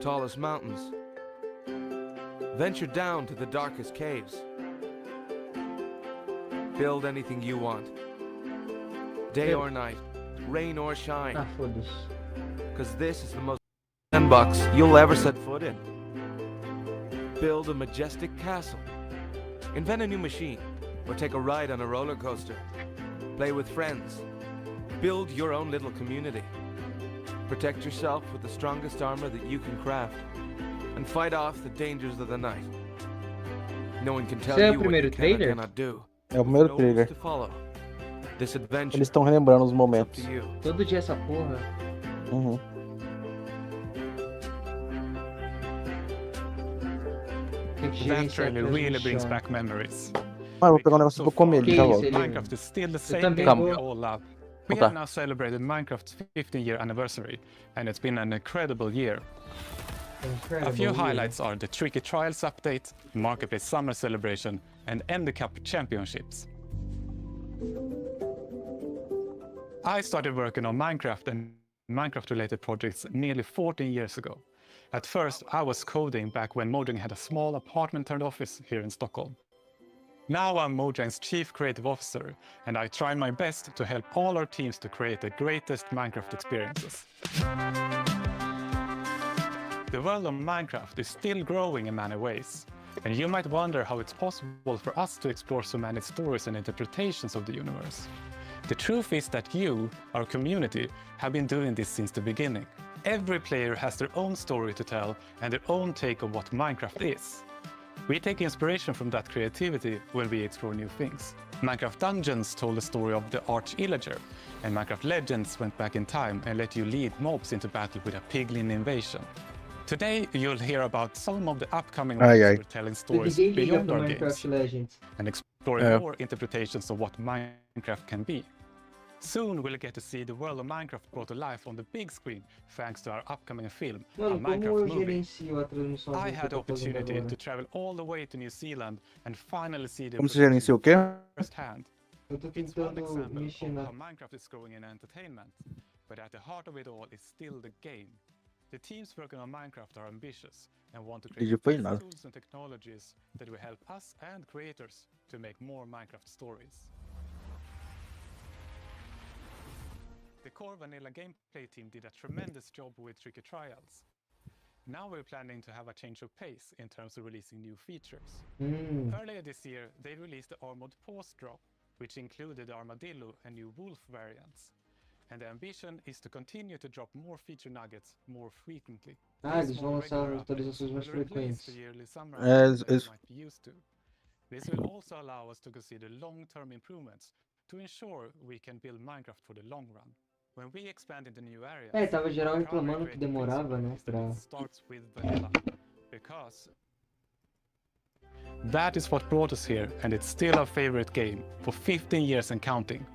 tallest mountains. Venture down to the darkest caves. Build anything you want. Day or night, rain or shine. Ah, foda-se. Because this is the most sandbox you'll ever set foot in. Build a majestic castle. Invent a new machine. Or take a ride on a roller coaster. Play with friends. Build your own little community. Protect yourself with the strongest armor that you can craft. And fight off the dangers of the night. No one can tell Esse é o you what primeiro you can or trailer? cannot do. É o primeiro No rules trailer. to follow. This adventure Eles estão relembrando os is up momentos. to you. Todo dia essa porra. Uhum. Tem que That gerenciar a trailer really brings transmissão. back memories. Mano, vou pegar um negócio pra comer, Que já isso, volto. ele- Minecraft is still the same também game we vou- all love. We Tá. have now celebrated Minecraft's 15-year anniversary, and it's been an incredible year. A few highlights are the Tricky Trials update, Marketplace Summer Celebration, and Ender Cup Championships. I started working on Minecraft and Minecraft-related projects nearly 14 years ago. At first, I was coding back when Mojang had a small apartment-turned-office here in Stockholm. Now I'm Mojang's Chief Creative Officer, and I try my best to help all our teams to create the greatest Minecraft experiences. The world of Minecraft is still growing in many ways, and you might wonder how it's possible for us to explore so many stories and interpretations of the universe. The truth is that you, our community, have been doing this since the beginning. Every player has their own story to tell and their own take of what Minecraft is. We take inspiration from that creativity when we explore new things. Minecraft Dungeons told the story of the Arch-Illager, and Minecraft Legends went back in time and let you lead mobs into battle with a piglin invasion. Today, you'll hear about some of the upcoming ones who are telling stories Ninguém liga beyond pra our Minecraft games Legends. and exploring Yeah. more interpretations of what Minecraft can be. Soon we'll get to see the world of Minecraft brought to life on the big screen thanks to our upcoming film, a Mano, como eu Minecraft movie. gerencio a transmissão I que eu had the tô fazendo opportunity agora? to travel all the way to New Zealand and finally see the Como você gerencia o quê? firsthand. Eu tô It's one tentando example mexer of na... how Minecraft is growing in entertainment, but at the heart of it all is still the game. The teams working on Minecraft are ambitious and want to create Foi best nada. tools and technologies that will help us and creators to make more Minecraft stories. The core vanilla gameplay team did a tremendous job with Tricky Trials. Now we're planning to have a change of pace in terms of releasing new features. Earlier this year, they released the Armored Paws drop, which included the Armadillo and new Wolf variants. And the ambition is to continue to drop more feature nuggets more frequently. Ah, These eles vão more lançar regular atualizações mais updates will replace the frequentes. yearly summer É, updates that eles- you might be used to. This will also allow us to consider long-term improvements to ensure we can build Minecraft for the long run. When we expand into new areas, É, tava geral the primary reclamando que creative demorava, principle né, is that pra... it starts with vanilla, because that is what brought us here, and it's still our favorite game for 15 years and counting.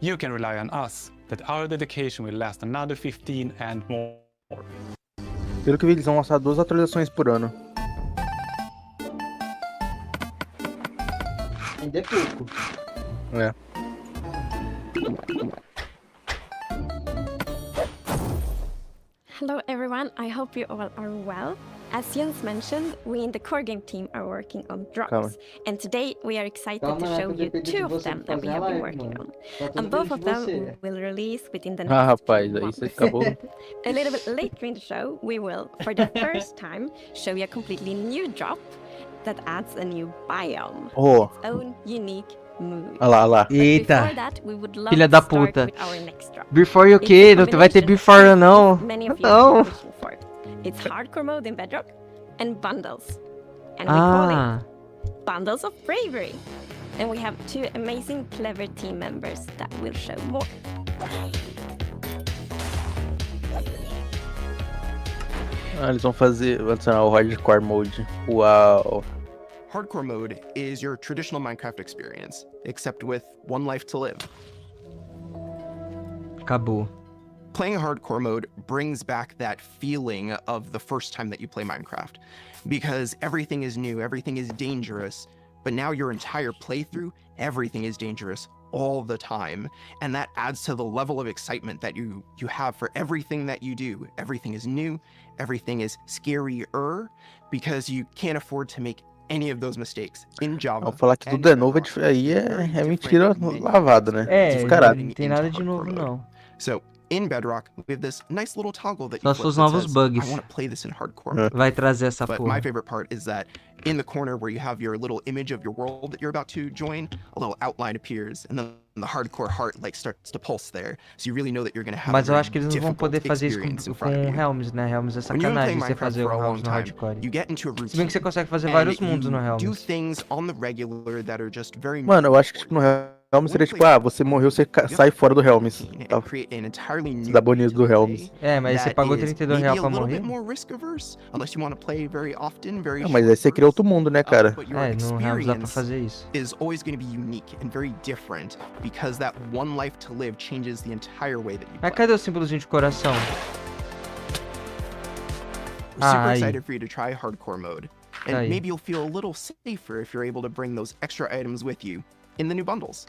You can rely on us that our dedication will last another 15 and more. Pelo que vi, eles vão lançar 2 atualizações por ano. Ainda é pouco. É. Hello everyone, I hope you all are well. As Jens mentioned, we in the core game team are working on drops. Calma. And today we are excited Calma, to né, show que eu you dependo de two of você them pra that we fazer a have been live, working mano. on. Só tô And both dependendo of de them você. will release within the Ah, next rapaz, few aí months. você acabou. A little bit later in the show, we will, for the first time, show you a completely new drop that adds a new biome, Oh, its own unique mood. olha lá, olha lá. But before Eita, that, we would love filha to da start puta. with our next drop. Before o It's quê? a Não vai ter combination before of não. things many of you Não. have been wishing for. It's hardcore mode in Bedrock and bundles. And we call Ah, it Bundles of Bravery. And we have two amazing, clever team members that will show more. Ah, eles vão fazer, vão adicionar o Hardcore Mode. Uau. Hardcore mode is your traditional Minecraft experience, except with one life to live. acabou. Playing hardcore mode brings back that feeling of the first time that you play Minecraft, because everything is new, everything is dangerous, but now your entire playthrough, everything is dangerous all the time, and that adds to the level of excitement that you have for everything that you do. Everything is new, everything is scarier, because you can't afford to make any of those mistakes in Java. Ao falar que tudo é novo, aí é mentira lavada, né? É, Descarado. não tem nada de novo, não. So in Bedrock, we have this nice little toggle that Só you se flip os that novos says, bugs. I want to play this in hardcore mode. Vai trazer essa But porra. my favorite part is that in the corner where you have your little image of your world that you're about to join, a little outline appears, and then the hardcore heart like starts to pulse there. So you really know that you're going to have Mas a eu very acho que eles não vão difficult poder fazer isso experience in com front of you. Helms, né? Helms é When you've been sacanagem playing você Minecraft fazer for o a long Helms no time, hardcore. you get into a Se bem routine. que você consegue fazer And vários mundos no you do Helms. things on the regular that are just very Mano, eu acho que tipo, no Helms seria tipo, você morreu, você sai fora do Helms. Tá? create an entirely Você new dá banido do Helms. É, mas você that pagou is 32 maybe reais a pra little morrer? bit more risk averse, unless you want to play very often, very Mas aí você cria outro mundo, né, cara? but your É, no Helms dá pra experience fazer isso. is always going to be unique and very different because that one life to live changes the entire way that you Mas play. cadê o símbolozinho de coração? We're super aí. excited for you to try hardcore mode, and Aí. maybe you'll feel a little safer if you're able to bring those extra items with you in the new bundles.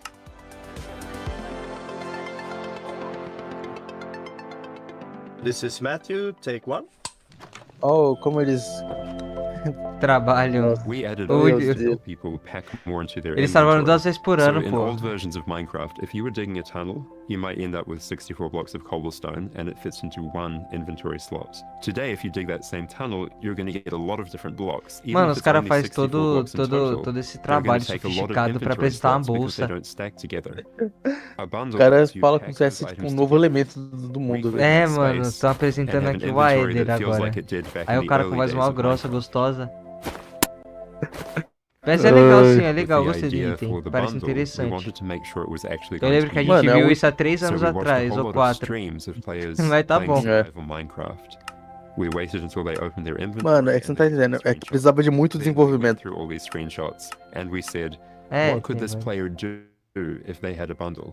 This is Matthew, take one. Oh, como eles... Trabalham. We added Oh, items Deus. to help people pack more into their Eles trabalham inventory. 2 vezes por So ano, in pô. old versions of Minecraft, if you were digging a tunnel, you might end up with 64 blocks of cobblestone and it fits into one inventory slot. Today, if you dig that same tunnel, you're going to get a lot of different blocks. Even Mano, if os it's caras only fazem 64 blocks in total, todo esse they're going trabalho to take a lot of sofisticado pra inventory apresentar uma slots because they bolsa. don't stack together. A bundle O cara lets you fala pack como se those fosse tipo um items novo together, elemento do mundo, velho. É, Space, mano, tô and apresentando have an aqui o inventory Aider that feels agora. like it did back Aí in o the cara early com voz days mal of grossa, Minecraft. gostosa. Mas é legal sim, é With legal, the gostei do idea item, for the parece bundle, we interessante. wanted to make sure it was actually Eu going lembro to que a be gente Mano, é viu um- isso há 3 So anos we watched a atrás, whole ou lot of 4. streams of players Vai tá playing bom. survival Minecraft. We waited until they opened their inventory. Mano, é que você não tá entendendo. É que precisava de muito Then we went desenvolvimento. through all these screenshots and we said, É, what could tem, this vai. player do if they had a bundle?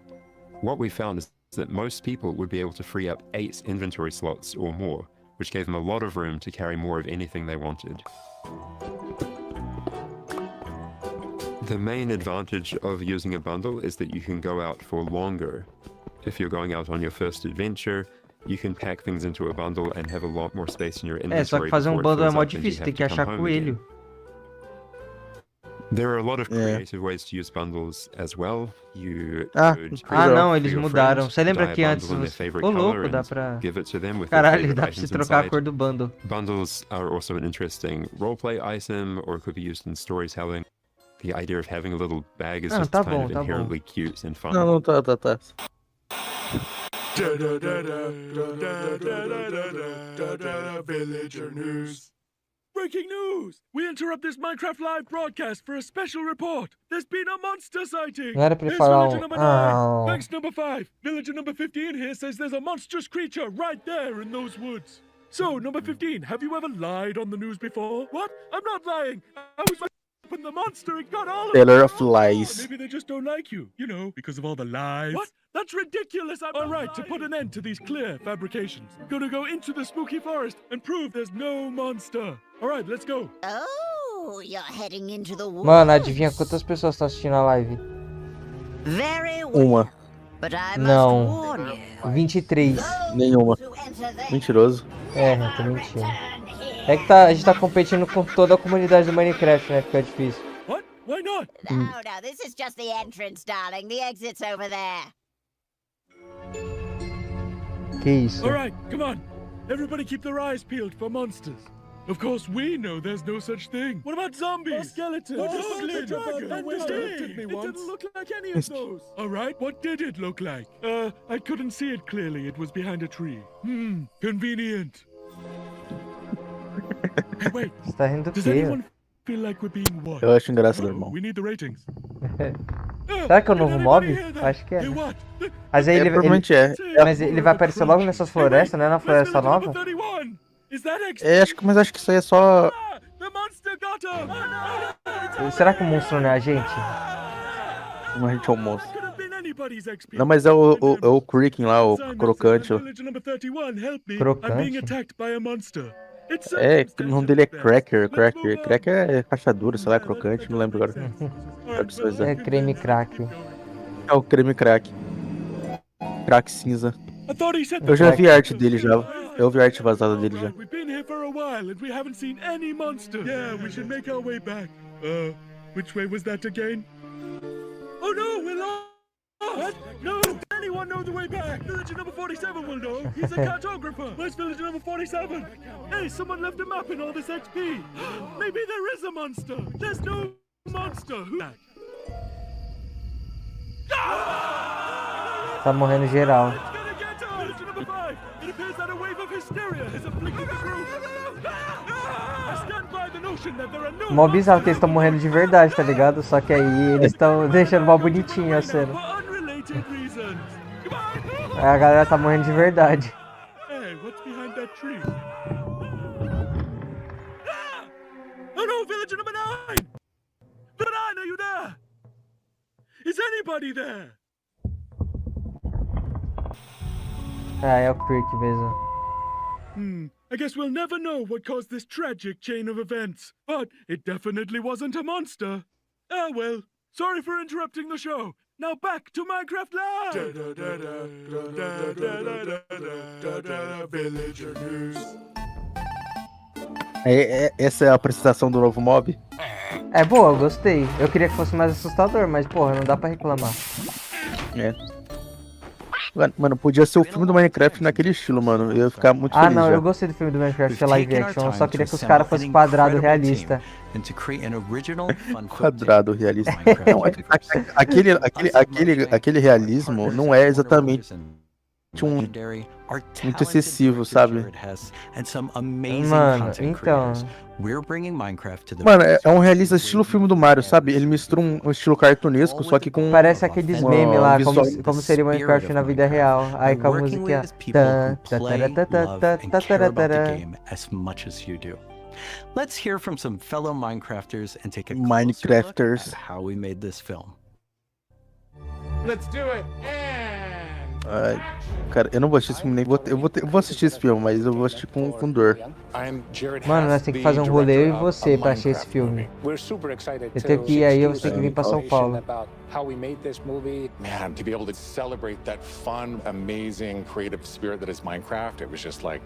What we found is that most people would be able to free up 8 inventory slots or more, which gave them a lot of room to carry more of anything they wanted. The main advantage of using a bundle is that you can go out for longer. If you're going out on your first adventure, you can pack things into a bundle and have a lot more space in your inventory. É, só que fazer um before it bundle é fills mó up and you difícil, have tem que to come achar home again. coelho. There are a lot of Yeah. creative ways to use bundles as well. You Ah, could Ah, Ah, não, for eles your mudaram. friend, Você lembra dye a que antes bundle in their você... favorite Ô, color louco, dá and pra... give it to them with their Caralho, favorite dá pra você items trocar a inside. cor do bundle. Bundles are also an interesting roleplay item, or could be used in storytelling. The idea of having a little bag is Ah, just tá kind bom, of tá bom. inherently cute and fun. Não, tá. Villager news. Breaking news! We interrupt this Minecraft live broadcast for a special report. There's been a monster sighting. Não era pra ele Here's falar villager um... number 9. "Au". Thanks number 5. Villager number 15 here says there's a monstrous creature right there in those woods. So, number 15, have you ever lied on the news before? What? I'm not lying. I was when the monster it got all of Taylor them. of Lies. Maybe they just don't like you. You know, because of all the lies. What? That's ridiculous. I'm all right. To put an end to these clear fabrications, gonna go into the spooky forest and prove there's no monster. All right, let's go. Oh, you're heading into the woods. Mano, adivinha quantas pessoas estão assistindo a live? Very well. Uma. But I must Não. warn you. 23. Nenhuma. To enter there, Mentiroso. É, não tô mentindo. É que a gente tá competindo com toda a comunidade do Minecraft, né? Fica difícil. What? Why not? No, this is just the entrance, darling. The exit's over there. Que isso? All right, come on. Everybody keep their eyes peeled for monsters. Of course, we know there's no such thing. What about zombies? Or skeletons? Or the dragon? And It it didn't look like any of those. All right, what did it look like? I couldn't see it clearly. It was behind a tree. Convenient. Hey, wait. Você tá rindo do Does quê? anyone feel like we're being watched? Eu acho engraçado, Oh, irmão. we need the ratings. Será que é o novo Did mob? anybody hear that? Acho que é. Hey, what? Mas aí ele, provavelmente é. mas ele vai aparecer logo nessas florestas, né? Na floresta nova. Mas acho que isso aí é só... Ah, the monster got him! Será que o monstro não é a gente? Como a gente é um monstro. Could have been anybody's experience. Não, mas é o Creaking lá, o crocante. Village number 31, help me. Crocante? I'm being attacked by a monster. It's É, o nome dele é Cracker. Let's move on. Cracker é rachadura, sei lá, crocante, não lembro agora. É creme crack. É o creme crack. Crack cinza. I thought he said Eu já vi a arte dele já. Eu vi a arte vazada dele já. We've been here for a while and we haven't seen any monsters. Yeah, we should make our way back. Which way was that again? Oh no, we're lost! What? No! Does anyone know the way back? Villager number 47 will know. He's a cartographer. Where's villager number 47? Hey, someone left a map in all this XP. Maybe there is a monster. There's no monster. Who? Tá morrendo geral. It's gonna get to us. Villager number 5. It appears that a wave of hysteria has afflicted the group. I stand by the notion that there are no Mó bizarro que eles estão morrendo de verdade, tá ligado? Só que aí eles estão deixando mó bonitinho a cena. for unrelated reasons. Aí a galera tá morrendo de verdade. Hey, what's behind that tree? Ah! Oh no, villager number 9! Number 9, are you there? Is anybody there? Ah, é o Creek mesmo. I guess we'll never know what caused this tragic chain of events. But it definitely wasn't a monster. Ah well, sorry for interrupting the show. Now back to Minecraft Live! Villager News. Essa é a apresentação do novo mob? É boa, eu gostei. Eu queria que fosse mais assustador, mas porra, não dá pra reclamar. É. Mano, podia ser o filme do Minecraft naquele estilo, mano. Eu ia ficar muito feliz. Ah, não, já. eu gostei do filme do Minecraft live action. Eu só queria que os caras fossem quadrado realista. Quadrado realista. Não, aquele realismo não é exatamente muito excessivo, sabe? Mano, então. Mano, é um realista estilo filme do Mario, sabe? Ele mistura um estilo cartunesco, só que com... Parece aqueles memes lá, como seria o Minecraft na vida real. Aí com a musiquinha. Let's hear from some fellow Minecrafters and take a Minecrafters. look at how we made this film. Let's do it! Ai, cara, eu não vou assistir esse filme, nem eu vou assistir esse filme, mas eu vou assistir com dor. Mano, nós temos que fazer um rolê eu e você pra assistir esse filme. Eu tenho que ir aí, eu tenho que vir pra São Paulo. How we made this movie. Man, to be able to celebrate that fun, amazing, creative spirit that is Minecraft, it was just like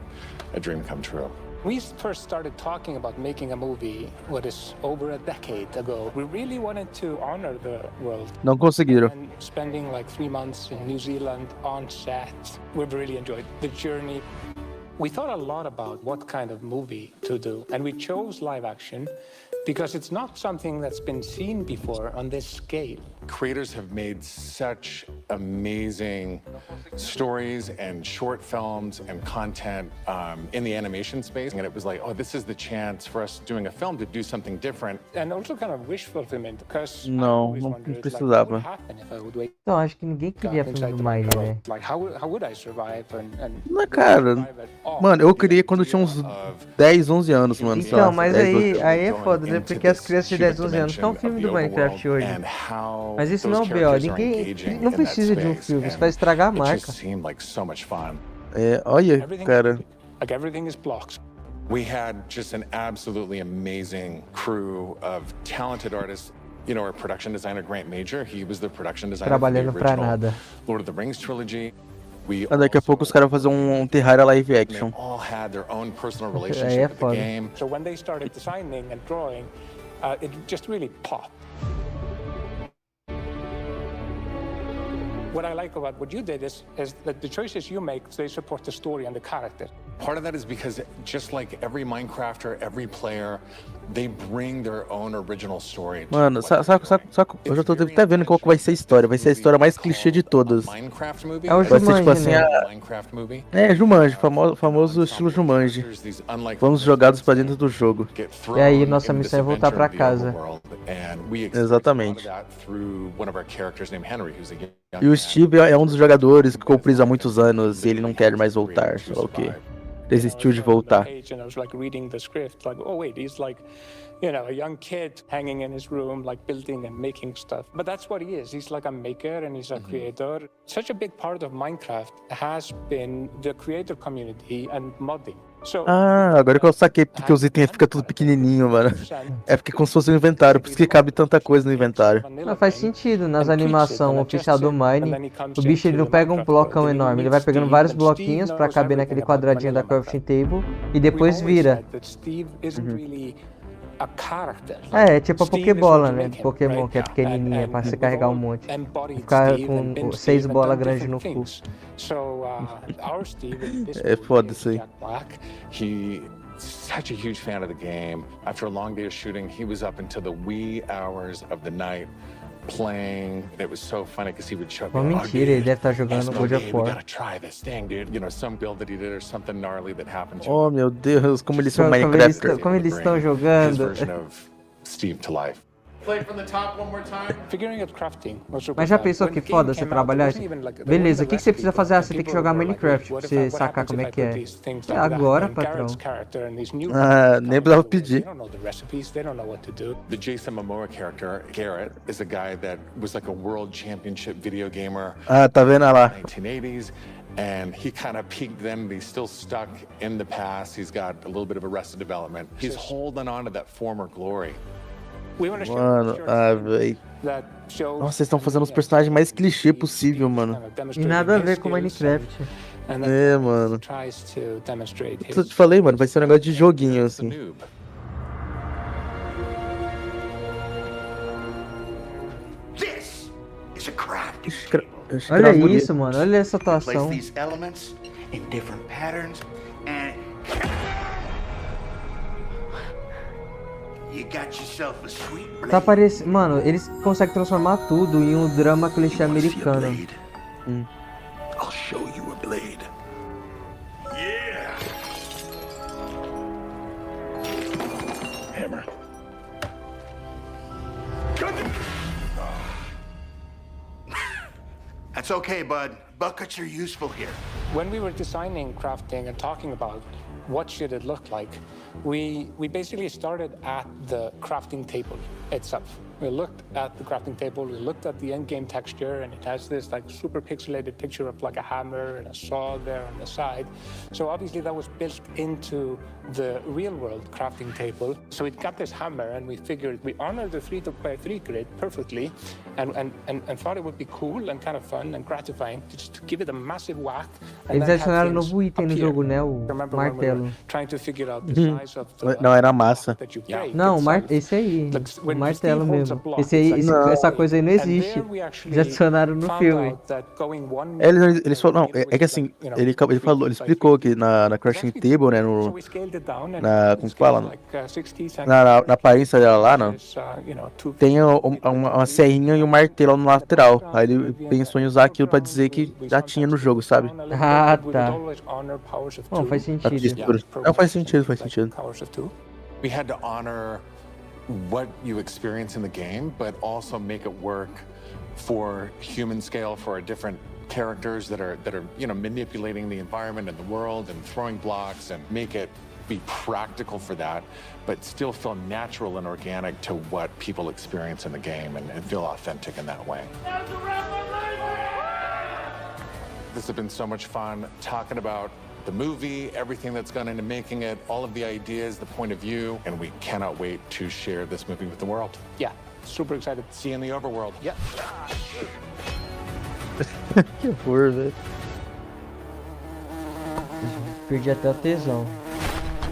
a dream come true. We first started talking about making a movie, what is over a decade ago. We really wanted to honor the world. Não conseguiram. And spending like 3 months in New Zealand on set, we've really enjoyed the journey. We thought a lot about what kind of movie to do, and we chose live action because it's not something that's been seen before on this scale. Creators have made such amazing stories and short films and content in the animation space, and it was like, oh, this is the chance for us doing a film to do something different. And also kind of wish fulfillment, because Não precisava. Então, acho que ninguém queria filme do Mine, né? Like, how would I survive and Não, cara. Mano, eu criei quando eu tinha uns 10, 11 anos, mano. Então, mas aí é foda, né? Porque as crianças de 10, 11 anos estão um filme do Minecraft hoje. Mas isso não é o B.O. Ninguém não precisa de um filme, isso vai estragar a marca. É, olha, cara. Like everything is blocks. We had just an absolutely amazing crew of talented artists. You know, our production designer, Grant Major, he was the production designer Trabalhando for the pra original nada. Lord of the Rings trilogy. Daqui a pouco os caras vão fazer um Terraria live action. All had their own personal Aí é relationship with the foda. game. So when they started designing and drawing, it just really popped. What I like about what you did is that the choices you make, they support the story and the character. Part of that is because just like every Minecrafter, every player, they bring their own original story. Mano, saco, eu já tô até vendo qual que vai ser a história. Vai ser a história mais clichê de todas. É o Vai ser tipo assim, Jumanji, né? Jumanji, famoso estilo Jumanji. Vamos jogados pra dentro do jogo. E aí nossa missão é voltar pra casa. Exatamente. E o Steve é um dos jogadores que ficou preso há muitos anos e ele não quer mais voltar. Sei lá o quê. Desistiu de voltar. And I was like reading the script, like, oh wait, he's like, you know, a young kid hanging in his room, like building and making stuff. But that's what he is. He's like a maker and he's a creator. Such a big part of Minecraft has been the creator community and modding. Ah, agora que eu saquei porque os itens ficam tudo pequenininho, mano. É porque é como se fosse um inventário, por isso que cabe tanta coisa no inventário. Não faz sentido, nas animações oficial do Mine, o bicho ele não pega um blocão enorme, ele vai pegando vários bloquinhos pra caber naquele quadradinho da crafting table e depois vira. É tipo a Pokébola, né? Do Pokémon, que é pequenininha, pra você carregar um monte. E ficar com 6 bolas grandes no cu. É foda isso aí. Such a huge fan of the game. After a long day of shooting, he was up until the wee hours of the night playing. It was so funny because he would show me, Mentira, ele deve estar jogando God of we War. gotta try this thing, dude. You know, some build that he did or something gnarly that happened to him. Oh, meu Deus, como eles são Como Minecrafters. como eles estão His jogando. version of Steve to life. Play from the top one more time. Figuring out crafting was super Mas já fun. pensou When que the game foda você came out, trabalhar it isso? wasn't even like- there Beleza, o wasn't que a você precisa recipe fazer? book, Ah, and você tem que people jogar were like, Minecraft pra what você what sacar happens como if é I que put é. these things É like that? agora, And patrão. Garrett's character and these new Ah, characters nem come precisava into the way. pedir. They don't know the recipes, they don't know what to do. The Jason Momoa character, Garrett, is a guy that was like a world championship video gamer Ah, tá vendo lá? 1980s, and he kind of peaked then, but he's still stuck in the past. He's got a little bit of arrested development. He's holding on to that former glory. We want to share Mano, a short ah, film véi. that shows Nossa, vocês estão fazendo os personagens mais clichê possível, mano. E nada a ver com Minecraft. É, mano. Tries to demonstrate Eu te falei, mano, vai ser um negócio de joguinho, assim. Noob. This is a crafting Olha isso, mano. Olha essa atuação. Place these elements in different patterns and you got yourself a sweet blade. Tá parecendo. Mano, eles conseguem transformar tudo em um drama clichê You wanna see a americano. blade? I'll show you a blade. Yeah. Hammer. That's okay, bud. Buckets are useful here. When we were designing crafting and talking about what should it look like, we basically started at the crafting table itself. We looked at the crafting table, we looked at the end-game texture, and it has this like super pixelated picture of like a hammer and a saw there on the side. So obviously that was built into the real-world crafting table. So it got this hammer, and we figured we honored the 3x3 grid perfectly, and thought it would be cool and kind of fun and gratifying to just give it a massive whack. And Eles then have adicionaram um things novo item no appear. jogo, né? O Remember when we were martelo. trying to figure out the size of the Não, era massa. that you break Não, itself. esse aí. Like, O when martelo Steve holds a mesmo. block, Esse aí, it's like- essa coisa aí não And existe. there we actually Já adicionaram no found filme. out that going one Eles falaram, não, é que assim, ele falou, ele explicou que na crafting table, né, So we scaled it down and como que fala? like 60 Na aparência dela lá, não, centimeters, you know, two tem uma serrinha e um martelo no lateral. Aí ele pensou em usar aquilo pra dizer que já tinha no jogo, sabe? Ah, we would tá. always honor powers of Bom, two. faz A sentido. textura. Não, faz sentido, faz sentido. Powers of two. We had to honor what you experience in the game, but also make it work for human scale for our different characters that are you know manipulating the environment and the world and throwing blocks and make it be practical for that, but still feel natural and organic to what people experience in the game and feel authentic in that way. This has been so much fun talking about the movie, everything that's gone into making it, all of the ideas, the point of view, and we cannot wait to share this movie with the world. Yeah, super excited. See you in the overworld. Yeah. Que horror, velho. Perdi até o tesão.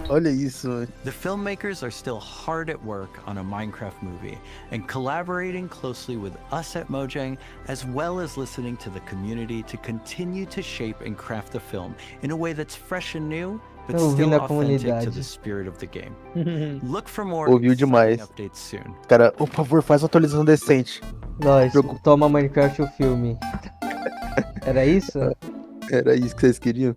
Olha isso, velho. The filmmakers are still hard at work on a Minecraft movie and collaborating closely with us at Mojang, as well as listening to the community to continue to shape and craft the film in a way that's fresh and new, but still Ouvindo a authentic to comunidade. the spirit of the game. Look for more Ouviu exciting demais. updates soon. Cara, por favor, faz uma atualização decente. Nós, toma Minecraft o filme. Era isso? Era isso que vocês queriam?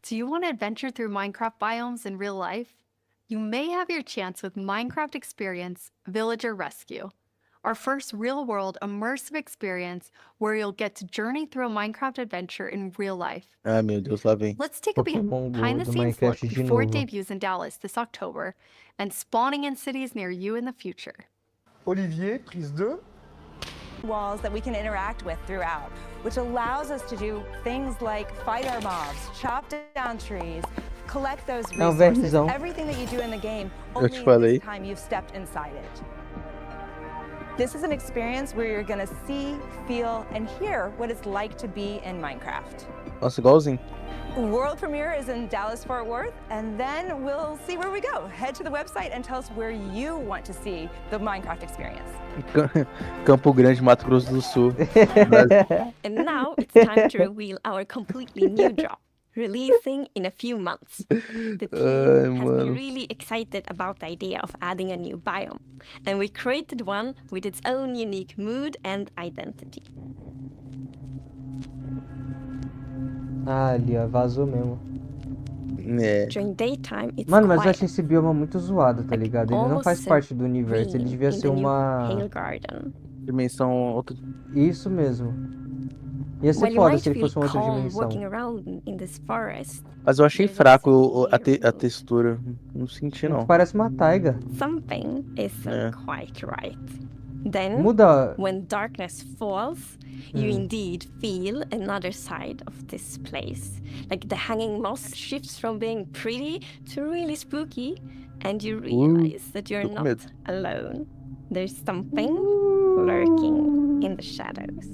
Do you want to adventure through Minecraft biomes in real life? You may have your chance with Minecraft Experience Villager Rescue, our first real-world immersive experience where you'll get to journey through a Minecraft adventure in real life. Ah, meu Deus, lá vem. Let's take a Pokémon Go behind-the-scenes do look Minecraft de before it novo. debuts in Dallas this October and spawning in cities near you in the future. Olivier, prise 2. walls that we can interact with throughout, which allows us to do things like fight our mobs, chop down trees, collect those resources, everything that you do in the game, only this time you've stepped inside it. This is an experience where you're gonna see, feel, and hear what it's like to be in Minecraft. Nossa, igualzinho. World premiere is in Dallas-Fort Worth, and then we'll see where we go. Head to the website and tell us where you want to see the Minecraft experience. Campo Grande, Mato Grosso do Sul. And now it's time to reveal our completely new drop, releasing in a few months. The team has been really excited about the idea of adding a new biome, and we created one with its own unique mood and identity. Ah, ali, ó, vazou mesmo. During daytime, it's Mano, mas eu quiet, achei esse bioma muito zoado, tá ligado? Ele não faz parte do universo, ele devia ser uma dimensão outra. Isso mesmo. Ia ser foda se ele fosse uma outra dimensão. Mas eu achei fraco a textura. Não senti, não. Parece uma taiga. Something isn't quite right. Then, Muda. when darkness falls, you indeed feel another side of this place. Like the hanging moss shifts from being pretty to really spooky, and you realize that you're not alone. There's something lurking in the shadows.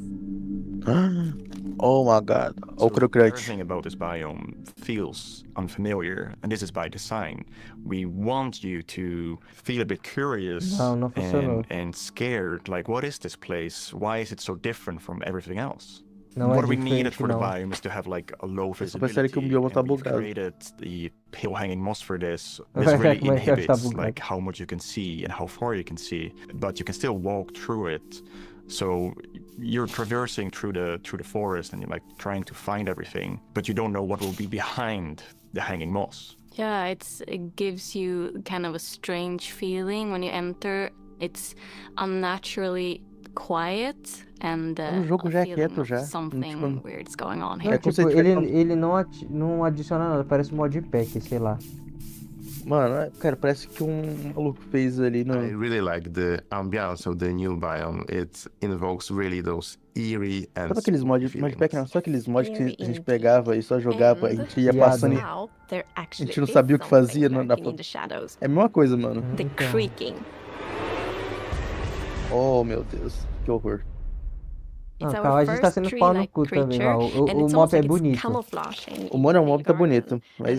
Oh my god. Everything about this biome feels unfamiliar, and this is by design. We want you to feel a bit curious and scared. Like, what is this place? Why is it so different from everything else? What we needed for the biome is to have like a low visibility. And we've created the hill hanging moss for this. This really inhibits like how much you can see and how far you can see, but you can still walk through it. So you're traversing through the forest and you're like trying to find everything, but you don't know what will be behind the hanging moss. Yeah, it gives you kind of a strange feeling when you enter. It's unnaturally quiet and something weird's going on here. Tipo, ele não adiciona nada, parece um modpack, sei lá. Mano, cara, parece que maluco fez ali no... I really like the ambiance of the new biome. It invokes really those eerie and... Sabe aqueles modpack, não? Só aqueles mods que a gente pegava e só jogava, a gente ia passando e... A gente não sabia o que fazia na... É a mesma coisa, mano. The creaking. Oh, meu Deus. Que horror. Não, a gente tá sendo pau no cu também, ó. O mob é bonito. O mob tá bonito, mas...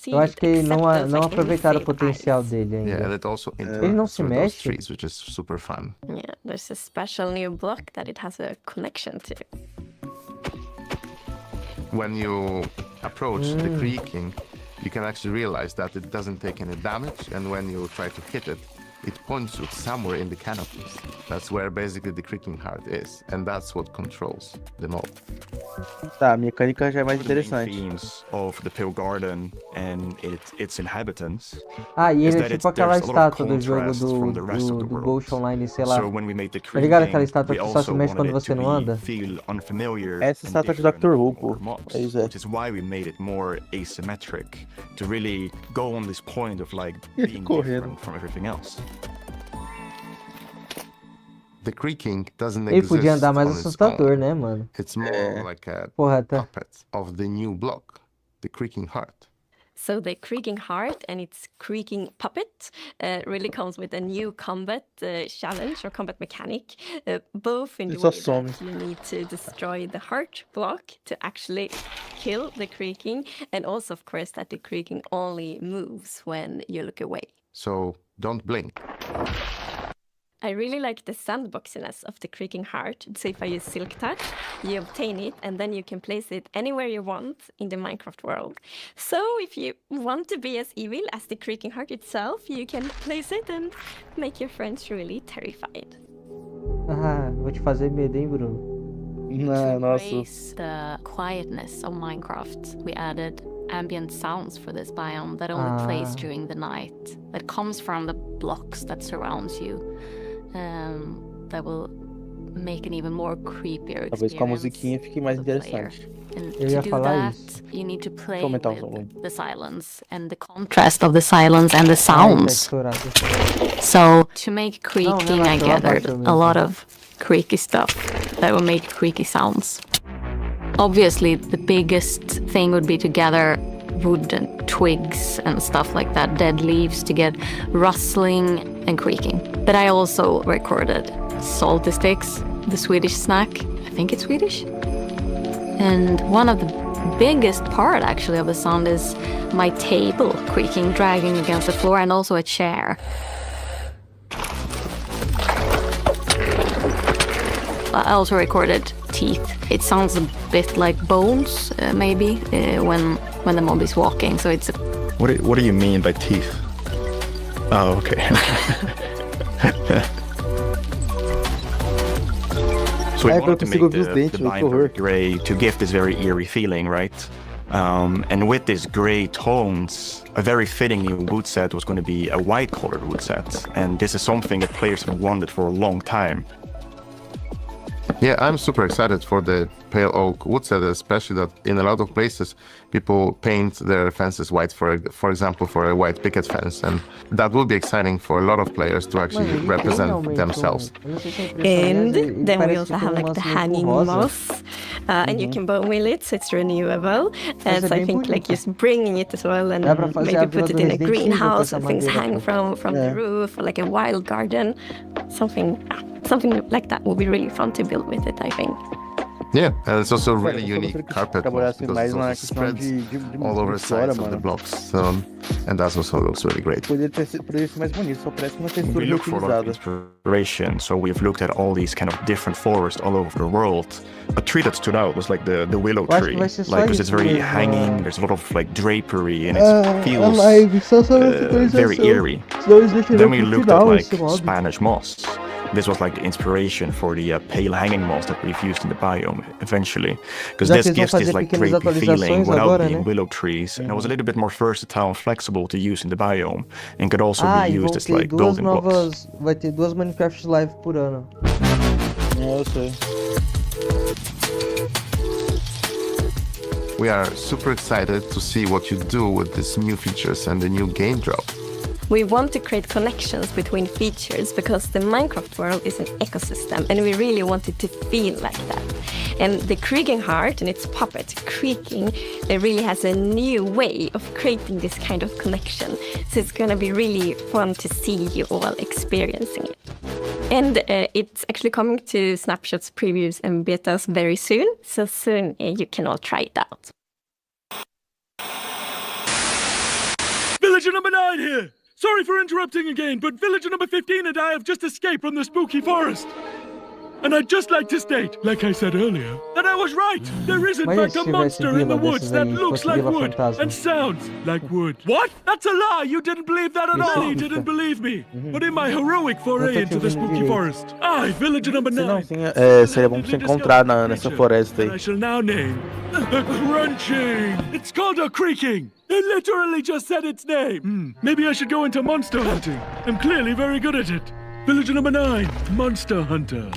Eu acho que não aproveitaram o potencial dele ainda. Yeah, it also Ele não se mexe? trees, which is super fun. Yeah, there's a special new block that it has a connection to. When you approach the creaking, you can actually realize that it doesn't take any damage, and when you try to hit it, it points you somewhere in the canopies. That's where basically the creaking heart is, and that's what controls the mob. Tá, a mecânica já é mais interessante. Themes of the Pale Garden and its inhabitants. Ah, e ele é tipo aquela estátua do jogo do Ghost Online, sei lá. Tá ligado aquela estátua que só se mexe quando você não anda? Essa estátua de Dr. Who, pô. É isso, Which is why we made it more asymmetric, to really go on this point of like being different from everything else. The creaking doesn't Ele podia exist andar mais on its assustador, own. né, mano? It's more like a tá. puppet of the new block, the creaking heart. So the creaking heart and its creaking puppet really comes with a new combat challenge or combat mechanic, both in the way that you need to destroy the heart block to actually kill the creaking, and also, of course, that the creaking only moves when you look away. So don't blink. I really like the sandboxiness of the creaking heart. So if I use Silk Touch, you obtain it, and then you can place it anywhere you want in the Minecraft world. So if you want to be as evil as the creaking heart itself, you can place it and make your friends really terrified. Ah, vou te fazer medo, hein, Bruno? Não, nossa. To embrace the quietness of Minecraft, we added ambient sounds for this biome that only plays during the night, that comes from the blocks that surrounds you, that will make an even more creepier Talvez com a experience musiquinha fique mais for the player. interessante. And Eu to ia do falar that, isso. you need to play Deixa eu aumentar o som. with the silence and the contrast of the silence and the Ai, tá sounds. estourado. So to make Não, creaking, I relaxa, ela gathered baixou a mesmo. lot of creaky stuff that will make creaky sounds. Obviously, the biggest thing would be to gather wood and twigs and stuff like that, dead leaves, to get rustling and creaking. But I also recorded salty sticks, the Swedish snack. I think it's Swedish. And one of the biggest part actually of the sound is my table creaking, dragging against the floor, and also a chair. I also recorded teeth. It sounds a bit like bones, maybe, when the mob is walking. So it's. What do you mean by teeth? Oh, okay. So we wanted to make the biome very gray to give this very eerie feeling, right? And with this gray tones, a very fitting new wood set was going to be a white colored wood set. And this is something that players have wanted for a long time. Yeah, I'm super excited for the pale oak wood set, especially that in a lot of places people paint their fences white, for example, for a white picket fence, and that will be exciting for a lot of players to actually represent themselves. And then we also have like the hanging moss, and you can bone wheel it, so it's renewable. So I think like just bringing it as well, and maybe put it in a greenhouse, so things hang from the roof, or like a wild garden, something like that will be really fun to build with it, I think. Yeah, and it's also a really unique carpet moss because it also spreads all over the sides of the blocks, and that also looks really great. Poderia ser mais bonito, só parece uma textura We look for a lot of inspiration, so we've looked at all these kind of different forests all over the world. A tree that stood out was like the willow tree, like because it's very hanging. There's a lot of like drapery, and it feels very eerie. Then we looked at like Spanish moss. This was like the inspiration for the pale hanging moss that we've used in the biome eventually, because this gives this like drapey feeling without being willow trees, and it was a little bit more versatile and flexible to use in the biome, and could also be used as like building blocks. Vai ter 2 Minecraft Live por ano. Eu sei. We are super excited to see what you do with these new features and the new game drop. We want to create connections between features because the Minecraft world is an ecosystem, and we really want it to feel like that. And the creaking heart and its puppet creaking, it really has a new way of creating this kind of connection. So it's going to be really fun to see you all experiencing it. And it's actually coming to snapshots, previews, and betas very soon. So soon you can all try it out. Villager number 9 here! Sorry for interrupting again, but villager number 15 and I have just escaped from the spooky forest. And I'd just like to state, like I said earlier, that I was right. There is in fact a monster in the woods that looks like wood and sounds like wood. What? That's a lie! You didn't believe that at all! You didn't believe me! But in my heroic foray into the spooky forest, I, villager number 9, seria bom você encontrar nessa floresta aí. I shall now name crunching. It's called a creaking. It literally just said its name. Maybe I should go into monster hunting. I'm clearly very good at it. Villager number 9, Monster Hunter.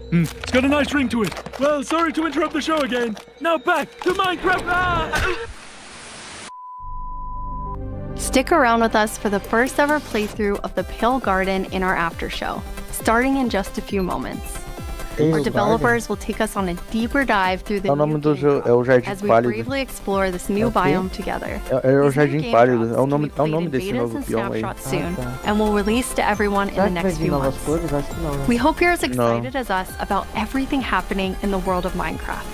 It's got a nice ring to it. Well, sorry to interrupt the show again. Now back to Minecraft. Stick around with us for the first ever playthrough of the Pale Garden in our after show, starting in just a few moments. Our developers will take us on a deeper dive through the new game as we bravely explore this new biome together. É o Jardim Pálido, é o nome desse novo bioma aí. Soon, and will release to everyone in the next few months. We hope you're as excited as us about everything happening in the world of Minecraft.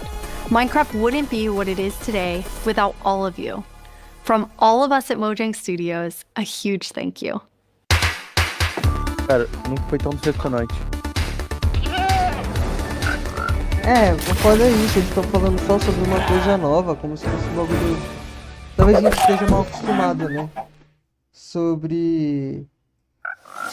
Minecraft wouldn't be what it is today without all of you. From all of us at Mojang Studios, a huge thank you. Cara, nunca foi tão decepcionante. É, o foda é isso, eles estão falando só sobre uma coisa nova, como se fosse um bagulho. Talvez a gente esteja mal acostumado, né? Sobre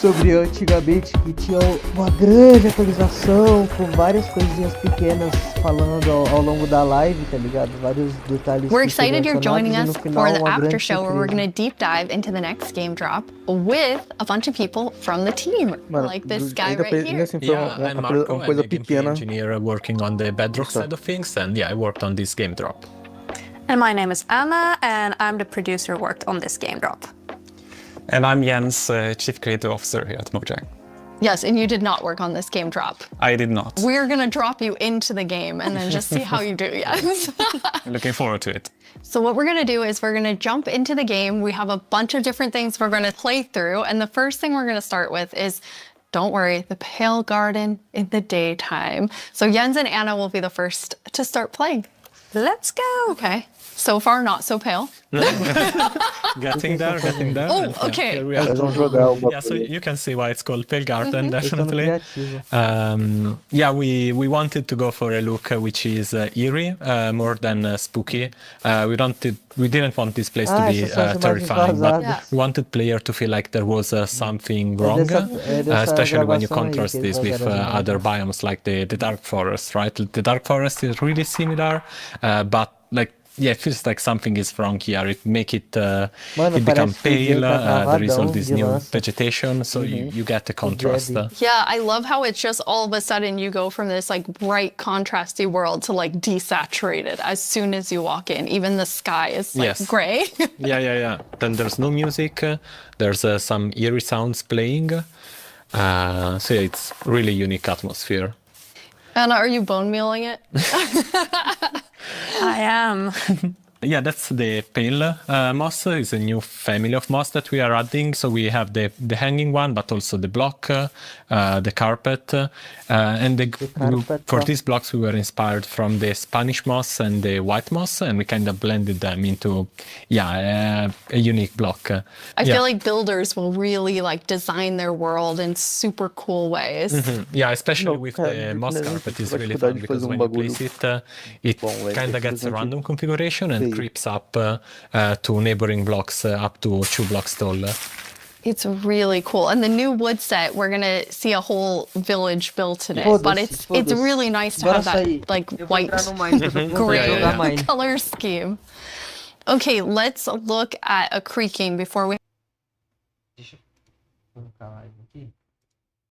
sobre antigamente que tinha uma grande atualização com várias coisinhas pequenas falando ao longo da live, tá ligado? Vários detalhes. We're excited you're joining us for the after show where we're going to deep dive into the next game drop with a bunch of people from the team, Mano, like this guy right here. Yeah, I'm Marco, uma coisa I'm a gameplay pequena. engineer working on the Bedrock side of things, and yeah, I worked on this game drop. And my name is Anna, and I'm the producer who worked on this game drop. And I'm Jens, Chief Creative Officer here at Mojang. Yes, and you did not work on this game drop. I did not. We're gonna drop you into the game and then just see how you do, yes. Looking forward to it. So what we're gonna do is we're gonna jump into the game. We have a bunch of different things we're gonna play through, and the first thing we're gonna start with is, don't worry, the Pale Garden in the daytime. So Jens and Anna will be the first to start playing. Let's go. Okay. So far, not so pale. Getting there. Oh, okay. Here we are. Yeah, so you can see why it's called Pale Garden, definitely. Yeah, we wanted to go for a look which is eerie, more than spooky. We didn't want this place to be terrifying, but we wanted player to feel like there was something wrong, especially when you contrast this with other biomes like the Dark Forest, right? The Dark Forest is really similar, but like, yeah, it feels like something is wrong here. It make it become pale. There is all this new vegetation, so you get the contrast. Yeah, I love how it's just all of a sudden you go from this like bright contrasty world to like desaturated as soon as you walk in. Even the sky is like gray. Yeah. Then there's no music. There's some eerie sounds playing. So yeah, it's really unique atmosphere. Anna, are you bone mealing it? I am. Yeah, that's the pale moss. It's a new family of moss that we are adding. So we have the hanging one, but also the block, the carpet. And for these blocks, we were inspired from the Spanish moss and the white moss, and we kind of blended them into, a unique block. I feel like builders will really like design their world in super cool ways. Yeah, especially with the moss carpet is really fun because when you place it, it kind of gets a random configuration and creeps up to neighboring blocks up to 2 blocks tall. It's really cool. And the new wood set, we're going to see a whole village built in it. But it's really nice to have that like white, gray color scheme. Okay, let's look at a creaking before we...